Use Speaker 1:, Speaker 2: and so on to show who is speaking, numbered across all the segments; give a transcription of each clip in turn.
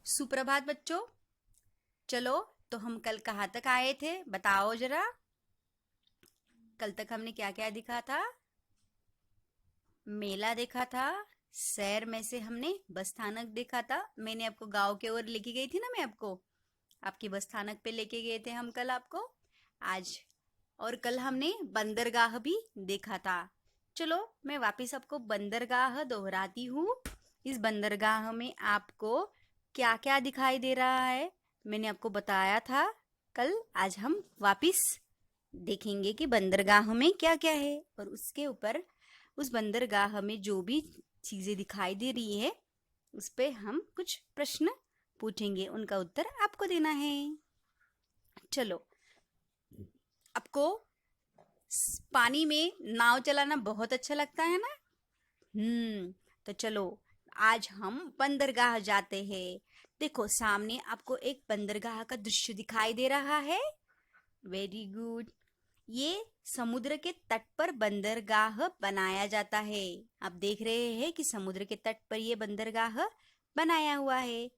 Speaker 1: सुप्रभात बच्चों। चलो, तो हम कल कहाँ तक आए थे बताओ जरा। कल तक हमने क्या क्या देखा था? मेला देखा था। शहर में से हमने बस स्थानक देखा था। मैंने आपको गांव के ओर लेके गई थी ना, मैं आपको आपकी बस स्थानक पे लेके गए थे हम कल आपको। आज और कल हमने बंदरगाह भी देखा था। चलो, मैं वापस आपको बंदरगाह दोहराती हूँ। इस बंदरगाह में आपको क्या क्या दिखाई दे रहा है मैंने आपको बताया था कल। आज हम वापस देखेंगे कि बंदरगाह में क्या क्या है, और उसके ऊपर उस बंदरगाह में जो भी चीजें दिखाई दे रही है उस पे हम कुछ प्रश्न पूछेंगे, उनका उत्तर आपको देना है। चलो, आपको पानी में नाव चलाना बहुत अच्छा लगता है ना? तो चलो, आज हम बंदरगाह जाते हैं। देखो, सामने आपको एक बंदरगाह का दृश्य दिखाई दे रहा है। Very good. ये समुद्र के तट पर बंदरगाह बनाया जाता है। आप देख रहे हैं कि समुद्र के तट पर ये बंदरगाह बनाया हुआ है।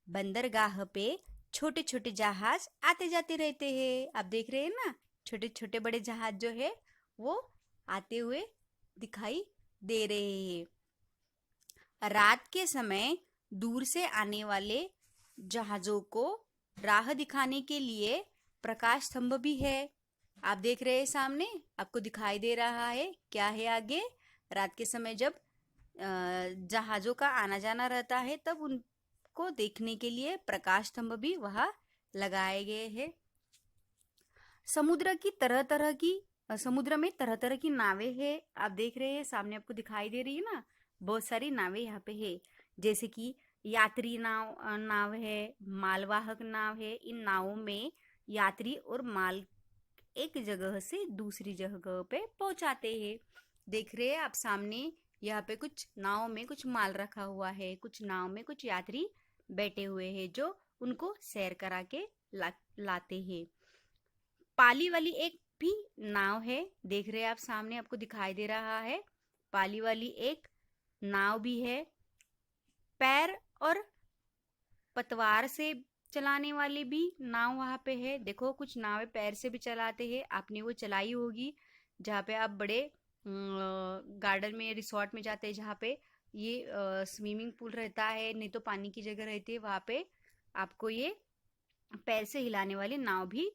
Speaker 1: बंदरगाह पे छोटे छोटे जहाज आते जाते रहते हैं। आप देख रहे हैं ना, छोटे छोटे बड़े जहाज जो है वो आते हुए दिखाई दे रहे हैं। रात के समय दूर से आने वाले जहाजों को राह दिखाने के लिए प्रकाश स्तंभ भी है। आप देख रहे हैं सामने, आपको दिखाई दे रहा है क्या है आगे। रात के समय जब जहाजों का आना जाना रहता है तब उनको देखने के लिए प्रकाश स्तंभ भी वहां लगाए गए हैं। समुद्र की तरह तरह की समुद्र में तरह तरह की नावें हैं। आप देख रहे हैं सामने, आपको दिखाई दे रही है ना, बहुत सारी नावें यहाँ पे है। जैसे कि यात्री नाव है, मालवाहक नाव है। इन नावों में यात्री और माल एक जगह से दूसरी जगह पे पहुंचाते हैं। देख रहे हैं आप सामने, यहाँ पे कुछ नाव में कुछ माल रखा हुआ है, कुछ नाव में कुछ यात्री बैठे हुए हैं जो उनको सैर करा के लाते हैं। पाली वाली एक भी नाव है, देख रहे हैं आप सामने, आपको दिखाई दे रहा है। पाली वाली एक नाव भी है। पैर और पतवार से चलाने वाली भी नाव वहाँ पे है। देखो, कुछ नावें पैर से भी चलाते हैं, आपने वो चलाई होगी। जहाँ पे आप बड़े गार्डन में, रिसोर्ट में जाते हैं जहाँ पे ये स्विमिंग पूल रहता है, नहीं तो पानी की जगह रहती है, वहाँ पे आपको ये पैर से हिलाने वाली नाव भी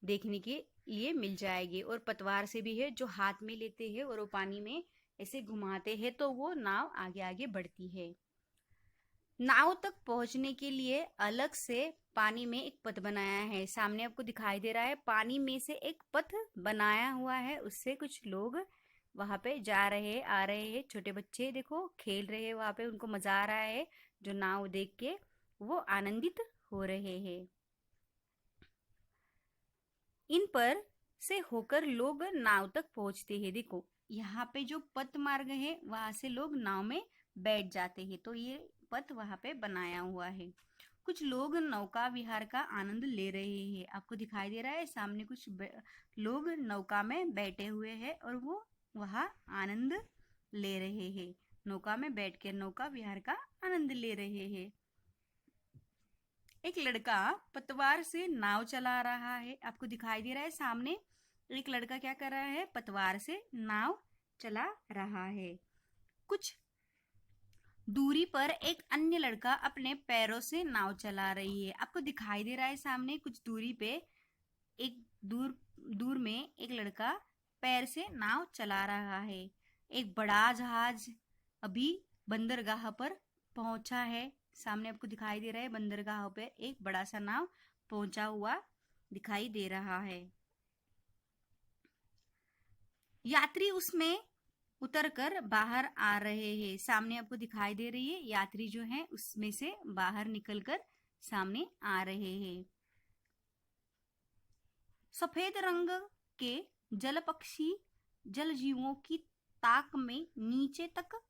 Speaker 1: देखने के लिए मिल जाएगी। और पतवार से भी है जो हाथ में लेते हैं और वो पानी में ऐसे घुमाते हैं तो वो नाव आगे आगे बढ़ती है। नाव तक पहुंचने के लिए अलग से पानी में एक पथ बनाया है। सामने आपको दिखाई दे रहा है, पानी में से एक पथ बनाया हुआ है, उससे कुछ लोग वहां पे जा रहे आ रहे हैं। छोटे बच्चे देखो खेल रहे हैं वहां पे, उनको मजा आ रहा है। जो नाव देख के वो आनंदित हो रहे हैं। इन पर से होकर लोग नाव तक पहुंचते हैं। देखो, यहाँ पे जो पथ मार्ग है वहां से लोग नाव में बैठ जाते हैं, तो ये पथ वहां पे बनाया हुआ है। कुछ लोग नौका विहार का आनंद ले रहे हैं। आपको दिखाई दे रहा है सामने कुछ लोग नौका में बैठे हुए हैं और वो वहां आनंद ले रहे हैं। नौका में बैठ कर नौका विहार का आनंद ले रहे हैं। एक लड़का पतवार से नाव चला रहा है। आपको दिखाई दे रहा है सामने, एक लड़का क्या कर रहा है, पतवार से नाव चला रहा है। कुछ दूरी पर एक अन्य लड़का अपने पैरों से नाव चला रही है। आपको दिखाई दे रहा है सामने, कुछ दूरी पे एक दूर दूर में एक लड़का पैर से नाव चला रहा है। एक बड़ा जहाज अभी बंदरगाह पर पहुंचा है। सामने आपको दिखाई दे रहा है, बंदरगाह पे एक बड़ा सा नाव पहुंचा हुआ दिखाई दे रहा है। यात्री उसमें उतरकर बाहर आ रहे हैं। सामने आपको दिखाई दे रही है, यात्री जो हैं उसमें से बाहर निकलकर सामने आ रहे हैं। सफेद रंग के जल पक्षी जल जीवों की ताक में नीचे तक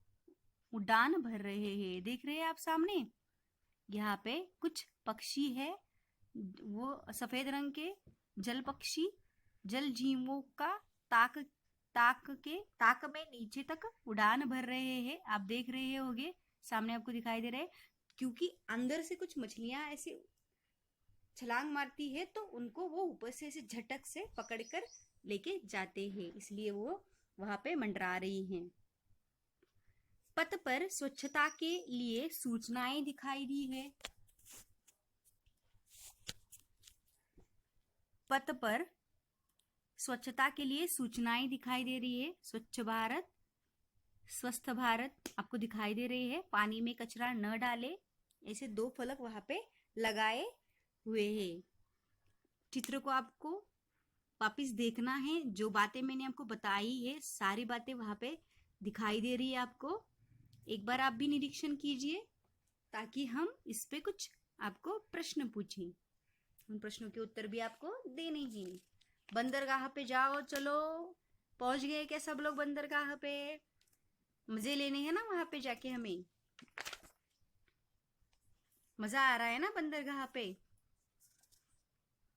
Speaker 1: उड़ान भर रहे हैं। देख रहे हैं आप सामने, यहाँ पे कुछ पक्षी है, वो सफेद रंग के जल पक्षी जल जीवों का ताक ताक में नीचे तक उड़ान भर रहे हैं। आप देख रहे होंगे सामने, आपको दिखाई दे रहे हैं क्योंकि अंदर से कुछ मछलियां ऐसे छलांग मारती है तो उनको वो ऊपर से ऐसे झटक से पकड़कर लेके जाते हैं, इसलिए वो वहां पे मंडरा रही हैं। पथ पर स्वच्छता के लिए सूचनाएं दिखाई दी है। पथ पर स्वच्छता के लिए सूचनाएं दिखाई दे रही है। स्वच्छ भारत, स्वस्थ भारत आपको दिखाई दे रही है। पानी में कचरा न डाले, ऐसे 2 फलक वहां पे लगाए हुए हैं। चित्र को आपको वापिस देखना है। जो बातें मैंने आपको बताई है सारी बातें वहां पे दिखाई दे रही है आपको। एक बार आप भी निरीक्षण कीजिए ताकि हम इस पे कुछ आपको प्रश्न पूछें। उन प्रश्नों के उत्तर भी आपको देने ही। बंदरगाह पे जाओ, चलो पहुंच गए क्या सब लोग बंदरगाह पे? मजे लेने हैं ना वहां पे जाके, हमें मजा आ रहा है ना बंदरगाह पे?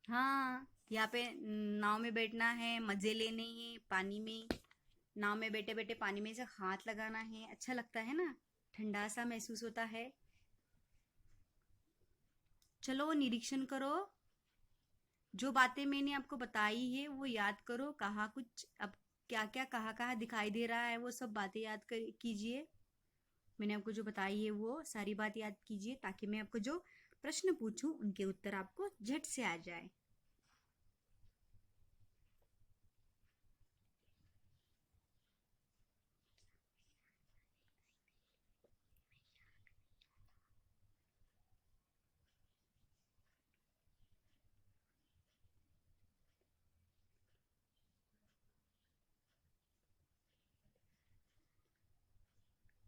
Speaker 1: हाँ, यहाँ पे नाव में बैठना है, मजे लेने हैं पानी में। नाव में बैठे बैठे पानी में से हाथ लगाना है, अच्छा लगता है ना, ठंडा सा महसूस होता है। चलो निरीक्षण करो, जो बातें मैंने आपको बताई है वो याद करो। कहाँ कुछ अब क्या क्या कहाँ कहाँ दिखाई दे रहा है वो सब बातें याद कर कीजिए। मैंने आपको जो बताई है वो सारी बात याद कीजिए ताकि मैं आपको जो प्रश्न पूछूं उनके उत्तर आपको झट से आ जाए।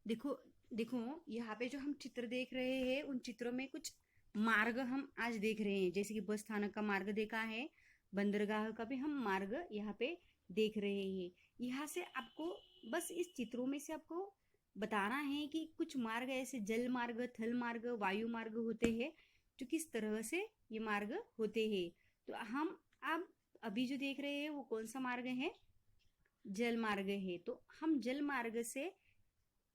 Speaker 1: देखो देखो, यहाँ पे जो हम चित्र देख रहे हैं उन चित्रों में कुछ मार्ग हम आज देख रहे हैं। जैसे कि बस स्थानक का मार्ग देखा है, बंदरगाह का भी हम मार्ग यहाँ पे देख रहे हैं। यहाँ से आपको बस इस चित्रों में से आपको बताना है कि कुछ मार्ग ऐसे जल मार्ग, थल मार्ग, वायु मार्ग होते हैं, जो किस तरह से ये मार्ग होते हैं। तो हम आप अभी जो देख रहे हैं वो कौन सा मार्ग है? जल मार्ग है। तो हम जल मार्ग से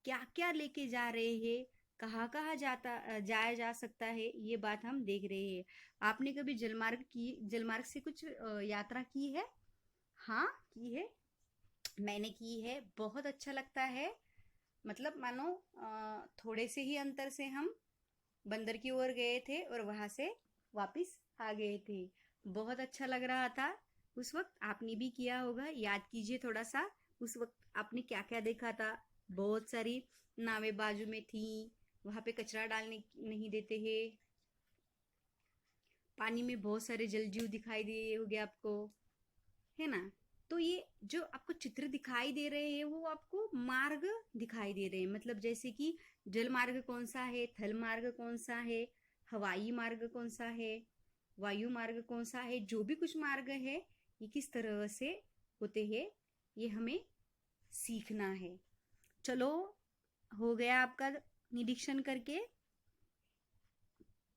Speaker 1: क्या क्या लेके जा रहे हैं, कहाँ कहाँ जाया जा सकता है, ये बात हम देख रहे हैं। आपने कभी जलमार्ग से कुछ यात्रा की है? हाँ, की है। मैंने की है, बहुत अच्छा लगता है। मतलब मानो थोड़े से ही अंतर से हम बंदर की ओर गए थे और वहां से वापिस आ गए थे। बहुत अच्छा लग रहा था उस वक्त। आपने भी किया होगा, याद कीजिए थोड़ा सा। उस वक्त आपने क्या क्या देखा था? बहुत सारी नावें बाजू में थी, वहां पे कचरा डालने नहीं देते हैं। पानी में बहुत सारे जलजीव दिखाई दिए होंगे आपको, है ना? तो ये जो आपको चित्र दिखाई दे रहे हैं वो आपको मार्ग दिखाई दे रहे हैं। मतलब जैसे कि जल मार्ग कौन सा है, थल मार्ग कौन सा है, हवाई मार्ग कौन सा है, वायु मार्ग कौन सा है, जो भी कुछ मार्ग है ये किस तरह से होते हैं ये हमें सीखना है। चलो, हो गया आपका निरीक्षण करके?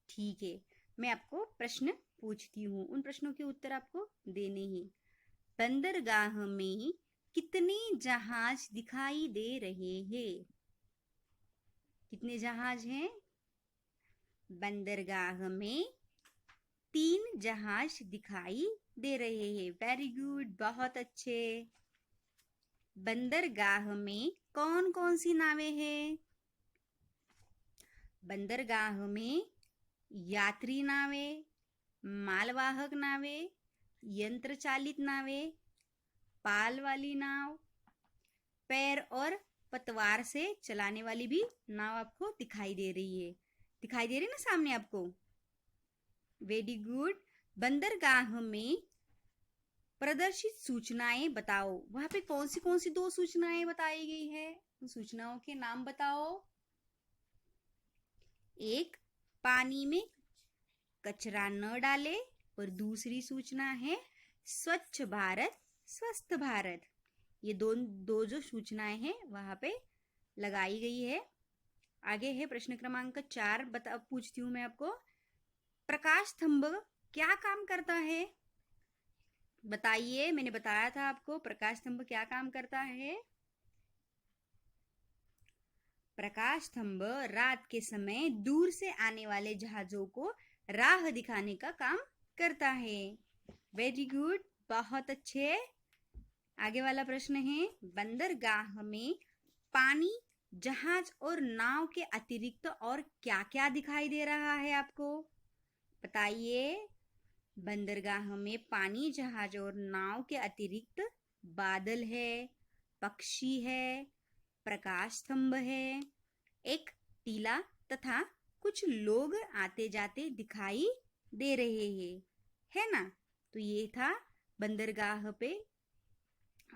Speaker 1: ठीक है, मैं आपको प्रश्न पूछती हूँ, उन प्रश्नों के उत्तर आपको देने हैं। बंदरगाह में कितने जहाज दिखाई दे रहे हैं? कितने जहाज हैं? बंदरगाह में 3 जहाज दिखाई दे रहे हैं। वेरी गुड, बहुत अच्छे। बंदरगाह में कौन कौन सी नावें हैं? बंदरगाह में यात्री नावें, मालवाहक नावें, यंत्र चालित नावें, पाल वाली नाव, पैर और पतवार से चलाने वाली भी नाव आपको दिखाई दे रही है। दिखाई दे रही है ना सामने आपको? Very good. बंदरगाह में प्रदर्शित सूचनाएं बताओ। वहां पे कौन सी 2 सूचनाएं बताई गई है? उन सूचनाओं के नाम बताओ। एक, पानी में कचरा न डाले, और दूसरी सूचना है स्वच्छ भारत, स्वस्थ भारत। ये दो जो सूचनाएं हैं वहां पे लगाई गई है। आगे है प्रश्न क्रमांक 4, पूछती हूँ मैं आपको। प्रकाश स्तंभ क्या काम करता है? बताइए, मैंने बताया था आपको प्रकाश स्तंभ क्या काम करता है। प्रकाश स्तंभ रात के समय दूर से आने वाले जहाजों को राह दिखाने का काम करता है। वेरी गुड, बहुत अच्छे। आगे वाला प्रश्न है, बंदरगाह में पानी, जहाज और नाव के अतिरिक्त और क्या क्या दिखाई दे रहा है आपको? बताइए। बंदरगाह में पानी, जहाज और नाव के अतिरिक्त बादल है, पक्षी है, प्रकाश स्तंभ है, एक टीला तथा कुछ लोग आते जाते दिखाई दे रहे हैं, है ना? तो ये था बंदरगाह पे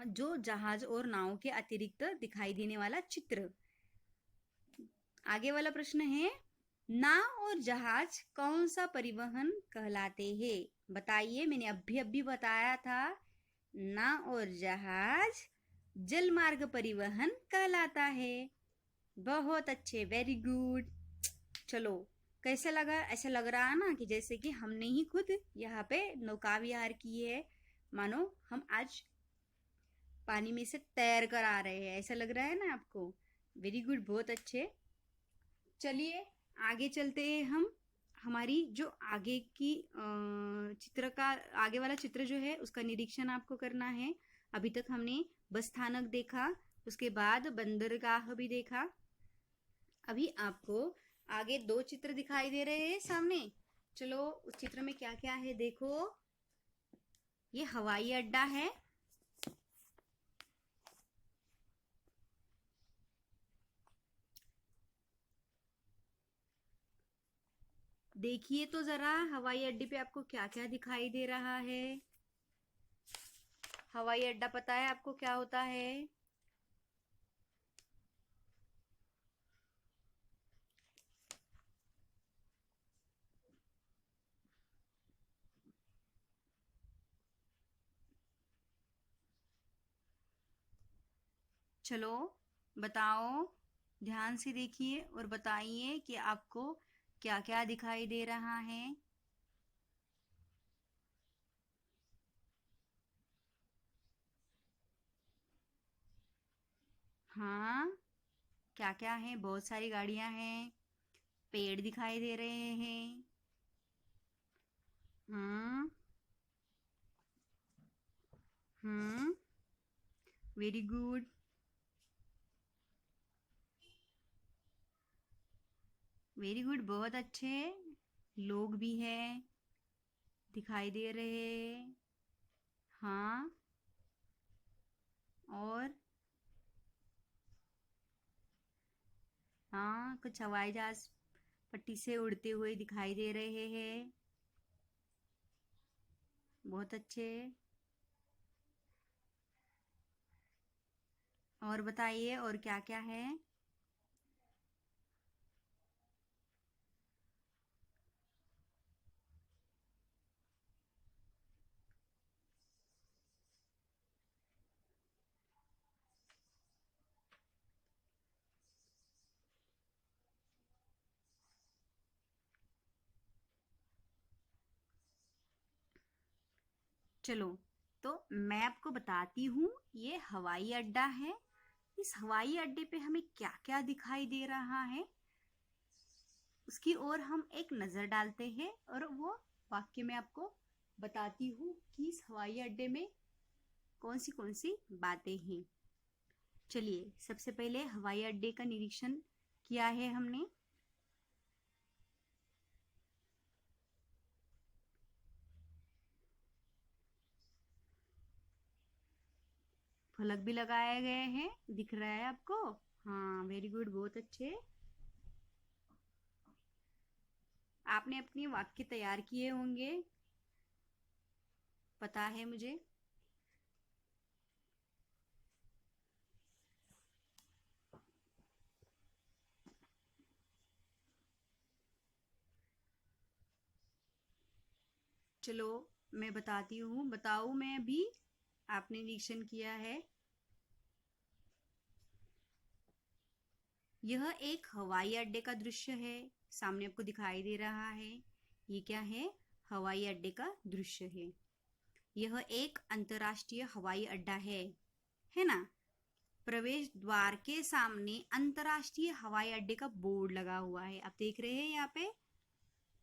Speaker 1: जो जहाज और नाव के अतिरिक्त दिखाई देने वाला चित्र। आगे वाला प्रश्न है, नाव और जहाज कौन सा परिवहन कहलाते हैं? बताइए। मैंने अभी बताया था, नाव और जहाज जलमार्ग परिवहन कहलाता है। बहुत अच्छे, वेरी गुड। चलो, कैसे लगा? ऐसा लग रहा है ना कि जैसे कि हमने ही खुद यहाँ पे नौका विहार की है, मानो हम आज पानी में से तैर कर आ रहे हैं। ऐसा लग रहा है ना आपको? वेरी गुड, बहुत अच्छे। चलिए आगे चलते हैं हम। हमारी जो आगे की चित्र का आगे वाला चित्र जो है उसका निरीक्षण आपको करना है। अभी तक हमने बस स्थानक देखा, उसके बाद बंदरगाह भी देखा। अभी आपको आगे दो चित्र दिखाई दे रहे हैं सामने। चलो उस चित्र में क्या क्या है देखो। ये हवाई अड्डा है। देखिए तो जरा हवाई अड्डे पे आपको क्या क्या दिखाई दे रहा है। हवाई अड्डा पता है आपको क्या होता है? चलो बताओ, ध्यान से देखिए और बताइए कि आपको क्या क्या दिखाई दे रहा है। हाँ, क्या क्या है? बहुत सारी गाड़ियां हैं, पेड़ दिखाई दे रहे हैं। Hmm. Hmm. Very good. Very good, बहुत अच्छे। लोग भी हैं, दिखाई दे रहे हैं। हाँ। और हाँ, कुछ हवाई जहाज पट्टी से उड़ते हुए दिखाई दे रहे हैं। बहुत अच्छे। और बताइए और क्या क्या है? चलो तो मैं आपको बताती हूँ, ये हवाई अड्डा है। इस हवाई अड्डे पे हमें क्या क्या दिखाई दे रहा है उसकी ओर हम एक नजर डालते हैं और वो वाक्य में आपको बताती हूँ कि इस हवाई अड्डे में कौन सी बातें हैं। चलिए, सबसे पहले हवाई अड्डे का निरीक्षण किया है हमने। फलक भी लगाए गए हैं, दिख रहा है आपको? हाँ, वेरी गुड, बहुत अच्छे। आपने अपनी वाक्य तैयार किए होंगे, पता है मुझे। चलो मैं बताती हूँ, बताओ मैं भी। आपने निरीक्षण किया है। यह एक हवाई अड्डे का दृश्य है, सामने आपको दिखाई दे रहा है। ये क्या है? हवाई अड्डे का दृश्य है। यह एक अंतर्राष्ट्रीय हवाई अड्डा है ना? प्रवेश द्वार के सामने अंतर्राष्ट्रीय हवाई अड्डे का बोर्ड लगा हुआ है। आप देख रहे हैं यहाँ पे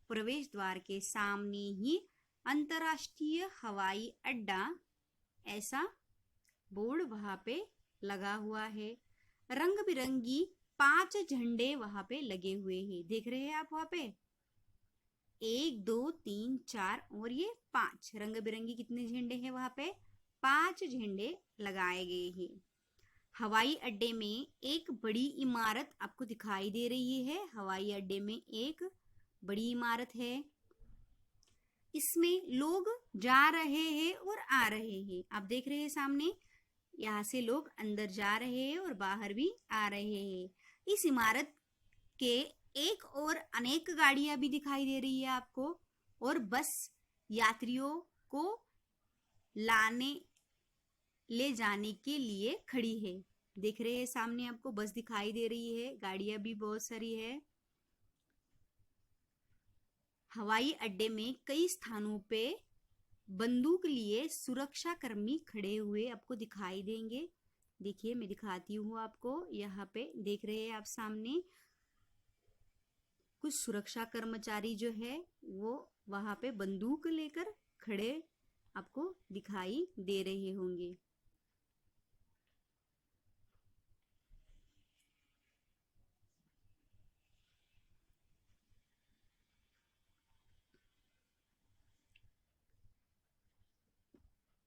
Speaker 1: प्रवेश द्वार के सामने ही अंतर्राष्ट्रीय हवाई अड्डा, ऐसा बोर्ड वहां पे लगा हुआ है। रंग बिरंगी 5 झंडे वहां पे लगे हुए हैं। देख रहे हैं आप वहां पे 1 2 3 4 और ये 5 रंग बिरंगी कितने झंडे हैं वहां पे? 5 झंडे लगाए गए हैं। हवाई अड्डे में एक बड़ी इमारत आपको दिखाई दे रही है। हवाई अड्डे में एक बड़ी इमारत है। इसमें लोग जा रहे हैं और आ रहे हैं। आप देख रहे हैं सामने, यहाँ से लोग अंदर जा रहे हैं और बाहर भी आ रहे हैं। इस इमारत के एक और अनेक गाड़ियां भी दिखाई दे रही है आपको, और बस यात्रियों को ले जाने के लिए खड़ी है। देख रहे हैं सामने आपको बस दिखाई दे रही है, गाड़ियां भी बहुत सारी है। हवाई अड्डे में कई स्थानों पे बंदूक लिए सुरक्षा कर्मी खड़े हुए आपको दिखाई देंगे। देखिए मैं दिखाती हूँ आपको, यहाँ पे देख रहे हैं आप सामने कुछ सुरक्षा कर्मचारी जो है वो वहां पे बंदूक लेकर खड़े आपको दिखाई दे रहे होंगे।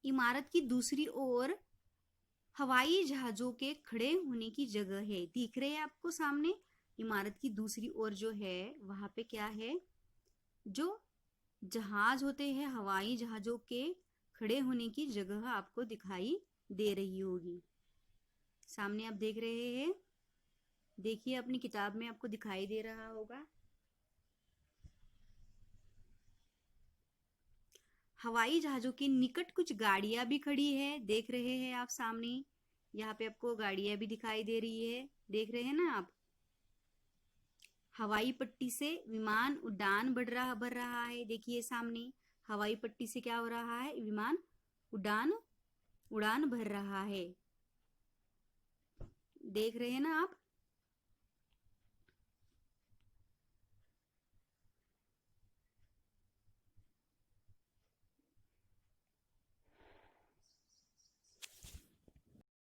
Speaker 1: इमारत की दूसरी ओर हवाई जहाजों के खड़े होने की जगह है। दिख रहे हैं आपको सामने, इमारत की दूसरी ओर जो है वहां पे क्या है, जो जहाज होते हैं हवाई जहाजों के खड़े होने की जगह आपको दिखाई दे रही होगी। सामने आप देख रहे हैं, देखिए अपनी किताब में आपको दिखाई दे रहा होगा। हवाई जहाजों के निकट कुछ गाड़ियां भी खड़ी है। देख रहे हैं आप सामने, यहाँ पे आपको गाड़ियां भी दिखाई दे रही है। देख रहे हैं ना आप, हवाई पट्टी से विमान उड़ान बढ़ रहा है। देखिए सामने हवाई पट्टी से क्या हो रहा है, विमान उड़ान भर रहा है। देख रहे हैं ना आप,